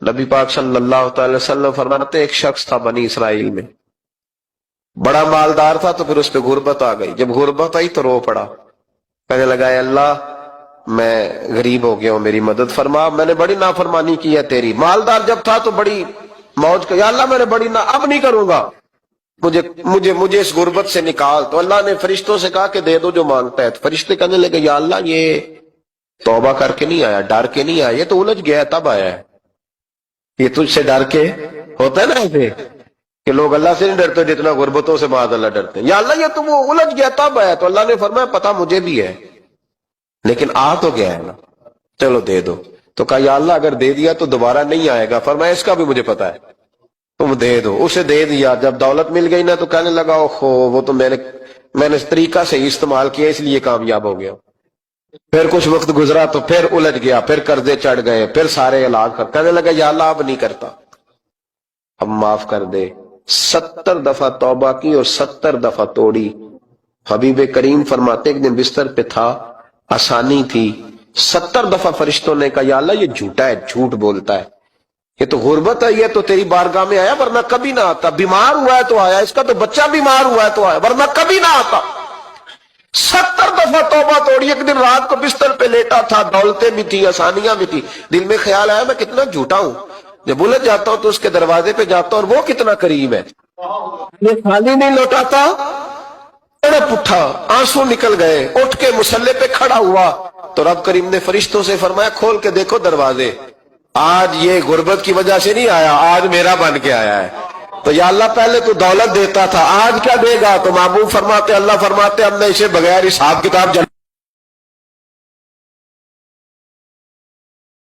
نبی پاک صلی اللہ تعالی وسلم فرماتے ایک شخص تھا بنی اسرائیل میں، بڑا مالدار تھا، تو پھر اس پہ غربت آ گئی۔ جب غربت آئی تو رو پڑا، کہنے لگا اے اللہ میں غریب ہو گیا ہوں، میری مدد فرما، میں نے بڑی نافرمانی کی ہے تیری۔ مالدار جب تھا تو بڑی موج کا، یا اللہ میں نے بڑی اب نہیں کروں گا، مجھے اس غربت سے نکال۔ تو اللہ نے فرشتوں سے کہا کہ دے دو جو مانگتا ہے۔ تو فرشتے کہنے لگے یا اللہ یہ توبہ کر کے نہیں آیا، ڈر کے نہیں آیا، یہ تو الجھ گیا تب آیا ہے۔ یہ تجھ سے ڈر کے ہوتا ہے نا ایسے کہ لوگ اللہ سے نہیں ڈرتے جتنا غربتوں سے معاذ اللہ ڈرتے ہیں۔ یا اللہ یہ تو وہ الجھ گیا تب آیا۔ تو اللہ نے فرمایا پتہ مجھے بھی ہے، لیکن آ تو گیا ہے نا، چلو دے دو۔ تو کہا یا اللہ اگر دے دیا تو دوبارہ نہیں آئے گا۔ فرمایا اس کا بھی مجھے پتا ہے، تم دے دو۔ اسے دے دیا۔ جب دولت مل گئی نا تو کہنے لگا اوہو وہ تو میں نے اس طریقہ سے استعمال کیا اس لیے کامیاب ہو گیا۔ پھر کچھ وقت گزرا تو پھر الجھ گیا، پھر قرضے چڑھ گئے، پھر سارے علاج کر، کہنے لگا یا اللہ اب نہیں کرتا، اب معاف کر دے۔ 70 دفعہ توبہ کی اور 70 دفعہ توڑی۔ حبیب کریم فرماتے ایک دن بستر پہ تھا، آسانی تھی، 70 دفعہ فرشتوں نے کہا یا اللہ یہ جھوٹا ہے، جھوٹ بولتا ہے، یہ تو غربت ہے، یہ تو تیری بارگاہ میں آیا ورنہ کبھی نہ آتا، بیمار ہوا ہے تو آیا، اس کا تو بچہ بیمار ہوا ہے تو آیا ورنہ کبھی نہ آتا۔ 70 دفعہ توبہ توڑی۔ ایک دن رات کو بستر پہ لیٹا تھا، دولتیں بھی تھی، آسانیاں بھی تھی، دل میں خیال آیا میں کتنا جھوٹا ہوں، جب الجھ جاتا ہوں تو اس کے دروازے پہ جاتا ہوں اور وہ کتنا قریب ہے، یہ خالی نہیں لوٹاتا۔ تڑپ اٹھا، آنسو نکل گئے، اٹھ کے مصلے پہ کھڑا ہوا تو رب کریم نے فرشتوں سے فرمایا کھول کے دیکھو دروازے، آج یہ غربت کی وجہ سے نہیں آیا، آج میرا بن کے آیا ہے۔ تو یا اللہ پہلے تو دولت دیتا تھا، آج کیا دے گا؟ تو محبوب فرماتے اللہ فرماتے ہم نے اسے بغیر حساب کتاب